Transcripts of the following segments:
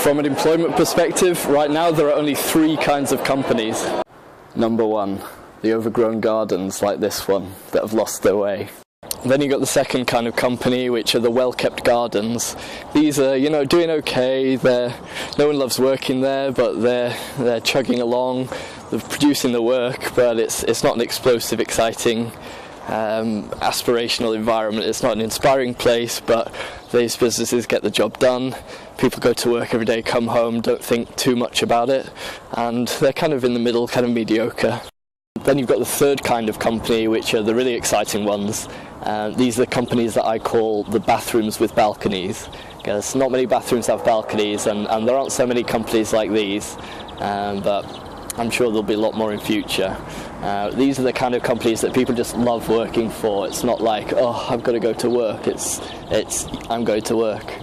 From an employment perspective, right now there are only 3 kinds of companies. Number 1, the overgrown gardens like this one that have lost their way. Then you've got the second kind of company, which are the well-kept gardens. These are, doing okay. No one loves working there, but they're chugging along. They're producing the work, but it's not an explosive, exciting, aspirational environment. It's not an inspiring place, but these businesses get the job done. People go to work every day, come home, don't think too much about it, and they're kind of in the middle, kind of mediocre. Then you've got the third kind of company, which are the really exciting ones. These are the companies that I call the bathrooms with balconies, because not many bathrooms have balconies, and there aren't so many companies like these, but I'm sure there'll be a lot more in future. These are the kind of companies that people just love working for. It's not like, oh, I've got to go to work. It's I'm going to work.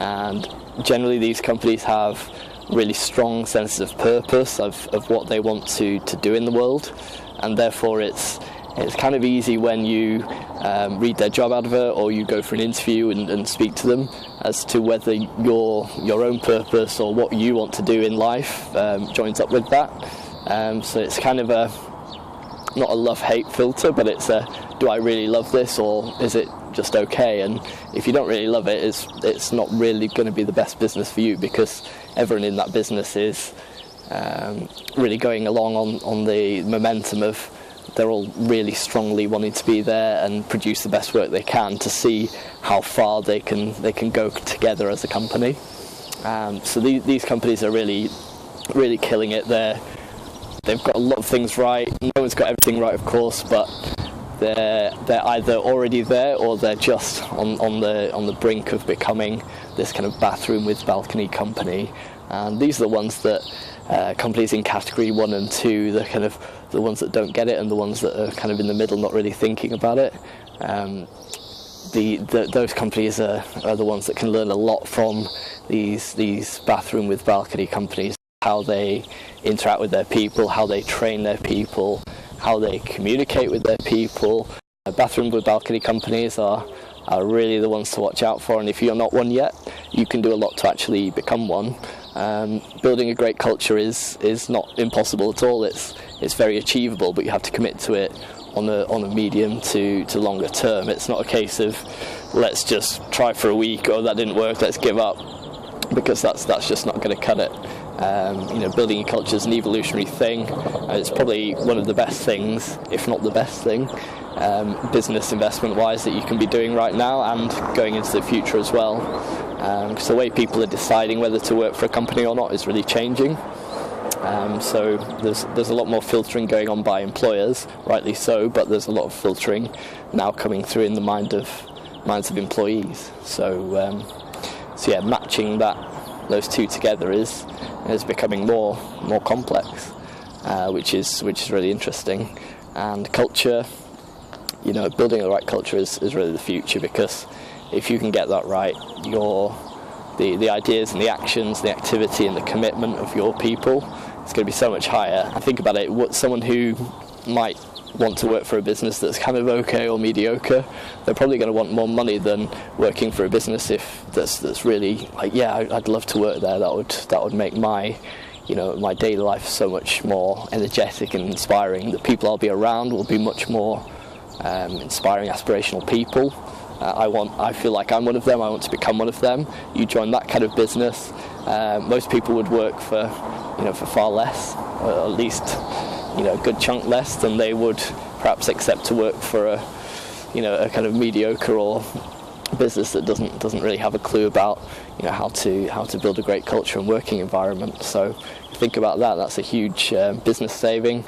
And generally these companies have really strong senses of purpose of what they want to do in the world, and therefore it's kind of easy when you read their job advert or you go for an interview and speak to them as to whether your own purpose or what you want to do in life joins up with that. So it's kind of not a love-hate filter, but it's do I really love this, or is it just okay? And if you don't really love it, it's not really going to be the best business for you, because everyone in that business is really going along on the momentum of they're all really strongly wanting to be there and produce the best work they can to see how far they can go together as a company. So these companies are really killing it. They've got a lot of things right. No one's got everything right, of course, but they're either already there or they're just on the brink of becoming this kind of bathroom with balcony company. And these are the ones that companies in category 1 and 2, they're kind of the ones that don't get it and the ones that are kind of in the middle, not really thinking about it. Those companies are the ones that can learn a lot from these bathroom with balcony companies. How they interact with their people, how they train their people, how they communicate with their people. Bathroom with balcony companies are really the ones to watch out for, and if you're not one yet, you can do a lot to actually become one. Building a great culture is not impossible at all. It's very achievable, but you have to commit to it on a medium to longer term. It's not a case of let's just try for a week, oh that didn't work, let's give up, because that's just not going to cut it. Building a culture is an evolutionary thing. It's probably one of the best things, if not the best thing, business investment wise, that you can be doing right now and going into the future as well. Because the way people are deciding whether to work for a company or not is really changing. So there's a lot more filtering going on by employers, rightly so, but there's a lot of filtering now coming through in the minds of employees. So yeah, matching those two together is becoming more complex, which is really interesting. And culture, building the right culture is really the future, because if you can get that right, the ideas and the actions, the activity and the commitment of your people, it's going to be so much higher. I think about it, someone who might want to work for a business that's kind of okay or mediocre, they're probably going to want more money than working for a business that's really like, yeah, I'd love to work there. That would make my my daily life so much more energetic and inspiring. The people I'll be around will be much more inspiring, aspirational people. I feel like I'm one of them. I want to become one of them. You join that kind of business, most people would work for far less, or at least a good chunk less than they would perhaps accept to work for a kind of mediocre or business that doesn't really have a clue about how to build a great culture and working environment. So think about that. That's a huge business saving.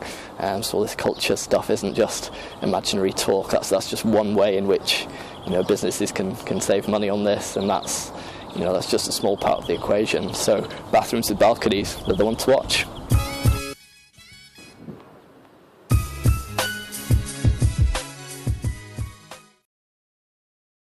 So all this culture stuff isn't just imaginary talk. That's just one way in which businesses can save money on this, and that's just a small part of the equation. So bathrooms with balconies, they're the one to watch.